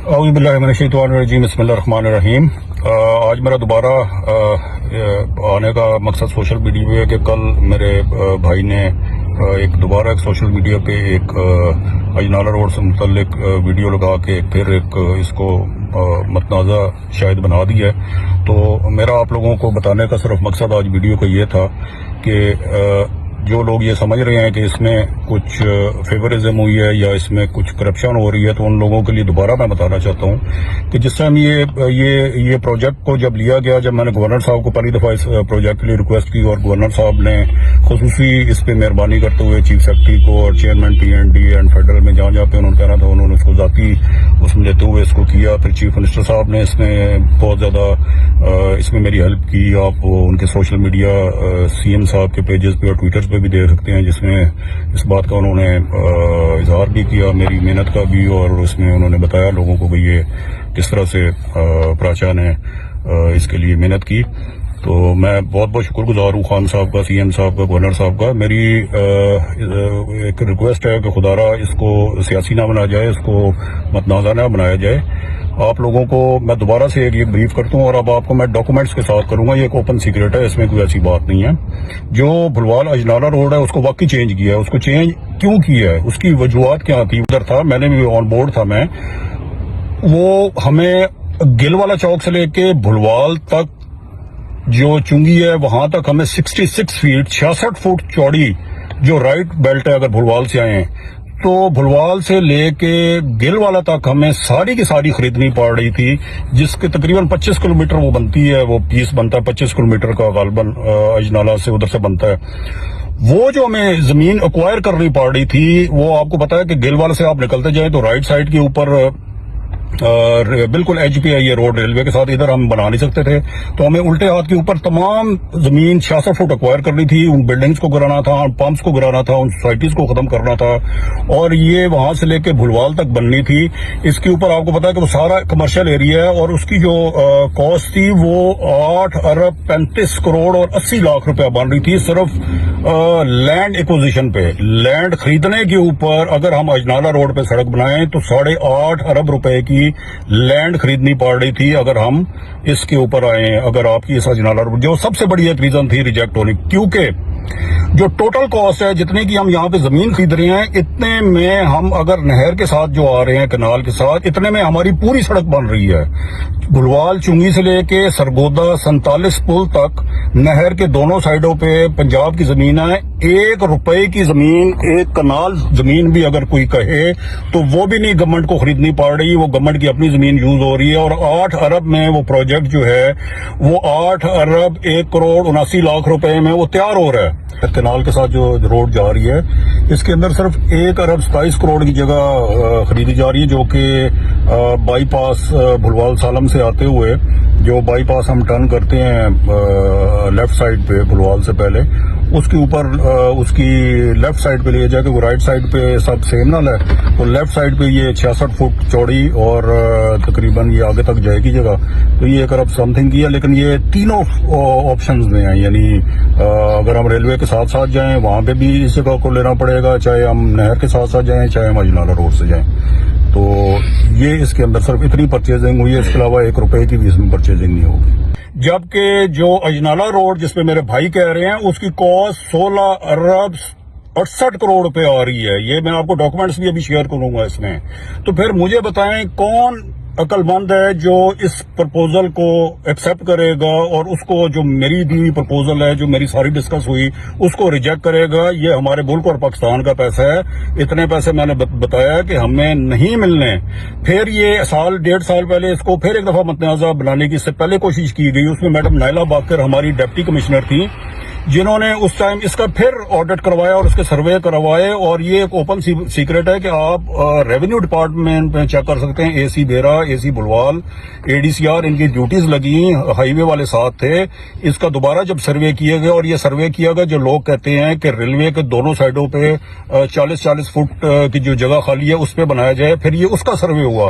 اعوذ باللہ من الشیطان الرجیم، بسم اللہ الرحمن الرحیم۔ آج میرا دوبارہ آنے کا مقصد سوشل میڈیا پہ ہے کہ کل میرے بھائی نے دوبارہ ایک سوشل میڈیا پہ ایک اجنالہ روڈ سے متعلق ویڈیو لگا کے پھر اس کو متنازع شاید بنا دیا ہے۔ تو میرا آپ لوگوں کو بتانے کا صرف مقصد آج ویڈیو کا یہ تھا کہ جو لوگ یہ سمجھ رہے ہیں کہ اس میں کچھ فیورزم ہوئی ہے یا اس میں کچھ کرپشن ہو رہی ہے، تو ان لوگوں کے لیے دوبارہ میں بتانا چاہتا ہوں کہ جس ٹائم یہ پروجیکٹ کو جب لیا گیا، جب میں نے گورنر صاحب کو پہلی دفعہ اس پروجیکٹ کے لیے ریکویسٹ کی اور گورنر صاحب نے خصوصی اس پہ مہربانی کرتے ہوئے چیف سیکرٹری کو اور chairman T N D and federal میں جہاں جہاں پہ انہوں نے کہنا تھا انہوں نے اس کو ذاتی اس میں لیتے ہوئے اس کو کیا۔ پھر چیف منسٹر صاحب نے اس میں بہت زیادہ اس میں میری ہیلپ کی۔ آپ ان کے سوشل میڈیا سی ایم صاحب کے پیجز پہ اور ٹویٹرز پہ بھی دیکھ سکتے ہیں، جس میں اس بات کا انہوں نے اظہار بھی کیا، میری محنت کا بھی، اور اس میں انہوں نے بتایا لوگوں کو کہ یہ کس طرح سے پراچا نے اس کے لیے محنت کی۔ تو میں بہت بہت شکر گزار ہوں خان صاحب کا، سی ایم صاحب کا، گورنر صاحب کا۔ میری ایک ریکویسٹ ہے کہ خدا را اس کو سیاسی نہ بنایا جائے، اس کو متنازع نہ بنایا جائے۔ آپ لوگوں کو میں دوبارہ سے یہ بریف کرتا ہوں، اور اب آپ کو میں ڈاکومنٹس کے ساتھ کروں گا۔ یہ ایک اوپن سیکرٹ ہے، اس میں کوئی ایسی بات نہیں ہے۔ جو بھلوال اجنالہ روڈ ہے اس کو واقعی چینج کیا ہے۔ اس کو چینج کیوں کیا ہے، اس کی وجوہات کیا تھی؟ ادھر تھا، میں نے بھی آن بورڈ تھا میں۔ وہ ہمیں گل والا چوک سے لے کے بھلوال تک جو چنگی ہے وہاں تک ہمیں 66 فیٹ 66 فٹ چوڑی جو رائٹ بیلٹ ہے، اگر بھلوال سے آئے ہیں تو بھلوال سے لے کے گل والا تک ہمیں ساری کی ساری خریدنی پڑ رہی تھی، جس کے تقریباً 25 کلومیٹر وہ بنتی ہے، وہ پیس بنتا ہے 25 کلومیٹر کا غالباً اجنالہ سے ادھر سے بنتا ہے۔ وہ جو ہمیں زمین ایکوائر کرنی پڑ رہی تھی، وہ آپ کو پتا ہے کہ گل والے سے آپ نکلتے جائیں تو رائٹ سائڈ کے اوپر بالکل ایج پہ ہے یہ روڈ، ریلوے کے ساتھ ادھر ہم بنا نہیں سکتے تھے، تو ہمیں الٹے ہاتھ کے اوپر تمام زمین 66 فٹ ایکوائر کرنی تھی۔ ان بلڈنگز کو گرانا تھا، ان پمپس کو گرانا تھا، ان سوسائٹیز کو ختم کرنا تھا، اور یہ وہاں سے لے کے بھلوال تک بننی تھی۔ اس کے اوپر آپ کو پتا ہے کہ وہ سارا کمرشل ایریا ہے، اور اس کی جو کاسٹ تھی وہ 8 ارب 35 کروڑ اور 80 لاکھ روپیہ بن رہی تھی، صرف لینڈ ایکوزیشن پہ، لینڈ خریدنے کے اوپر۔ اگر ہم اجنالہ روڈ پہ سڑک بنائیں تو 8.5 ارب روپے کی لینڈ خریدنی پڑ رہی تھی اگر ہم اس کے اوپر آئیں۔ اگر آپ کی اس اجنالہ روڈ جو سب سے بڑی ایک ریزن تھی ریجیکٹ ہونے، کیونکہ جو ٹوٹل کاسٹ ہے جتنے کی ہم یہاں پہ زمین خرید رہے ہیں، اتنے میں ہم اگر نہر کے ساتھ جو آ رہے ہیں، کنال کے ساتھ، اتنے میں ہماری پوری سڑک بن رہی ہے۔ بھلوال چنگی سے لے کے سرگودا 47 پل تک نہر کے دونوں سائڈوں پہ پنجاب کی زمین ہے۔ 1 روپے کی زمین، 1 کنال زمین بھی اگر کوئی کہے تو وہ بھی نہیں گورنمنٹ کو خریدنی پڑ رہی، وہ گورنمنٹ کی اپنی زمین یوز ہو رہی ہے۔ اور 8 ارب میں وہ پروجیکٹ جو ہے وہ 8 ارب 1 کروڑ 79 لاکھ روپے میں وہ تیار ہو رہا ہے۔ کنال کے ساتھ جو روڈ جا رہی ہے اس کے اندر صرف 1 ارب 27 کروڑ کی جگہ خریدی جا رہی ہے، جو کہ بائی پاس بھلوال سالم سے آتے ہوئے جو بائی پاس ہم ٹرن کرتے ہیں لیفٹ سائڈ پہ بھلوال سے پہلے، اس کے اوپر اس کی لیفٹ سائڈ پہ لے جائے کہ وہ رائٹ سائڈ پہ سب سیم نہ لے، تو لیفٹ سائڈ پہ یہ 66 فٹ چوڑی اور تقریباً یہ آگے تک جائے گی جگہ، تو یہ 1 ارب سم تھنگ کی ہے۔ لیکن یہ تینوں آپشنز میں ہیں، یعنی اگر ہم ریلوے کے ساتھ ساتھ جائیں وہاں پہ بھی اس جگہ کو لینا پڑے گا، چاہے ہم نہر کے ساتھ ساتھ جائیں، چاہے ہم اجنالہ روڈ سے جائیں۔ تو یہ اس کے اندر صرف اتنی پرچیزنگ ہوئی ہے، اس کے علاوہ 1 روپے کی بھی اس میں پرچیزنگ نہیں ہوگی۔ جبکہ جو اجنالہ روڈ جس پہ میرے بھائی کہہ رہے ہیں اس کی کاسٹ 16 ارب 68 کروڑ روپے آ رہی ہے۔ یہ میں آپ کو ڈاکومنٹس بھی ابھی شیئر کروں گا اس میں۔ تو پھر مجھے بتائیں کون عقل مند ہے جو اس پرپوزل کو ایکسپٹ کرے گا اور اس کو جو میری دی ہوئی پرپوزل ہے، جو میری ساری ڈسکس ہوئی، اس کو ریجیکٹ کرے گا؟ یہ ہمارے ملک اور پاکستان کا پیسہ ہے، اتنے پیسے میں نے بتایا کہ ہمیں نہیں ملنے۔ پھر یہ 1.5 سال پہلے اس کو پھر ایک دفعہ متنازع بنانے کی اس سے پہلے کوشش کی گئی، اس میں میڈم نائلہ باقر ہماری ڈپٹی کمشنر تھی، جنہوں نے اس ٹائم اس کا پھر آڈٹ کروایا اور اس کے سروے کروائے۔ اور یہ ایک اوپن سیکرٹ ہے کہ آپ ریونیو ڈپارٹمنٹ میں چیک کر سکتے ہیں، اے سی بیرا، اے سی بھلوال، اے ڈی سی آر، ان کی ڈیوٹیز لگی، ہائی وے والے ساتھ تھے۔ اس کا دوبارہ جب سروے کیا گیا، اور یہ سروے کیا گیا جو لوگ کہتے ہیں کہ ریلوے کے دونوں سائڈوں پہ 40 فٹ کی جو جگہ خالی ہے اس پہ بنایا جائے، پھر یہ اس کا سروے ہوا۔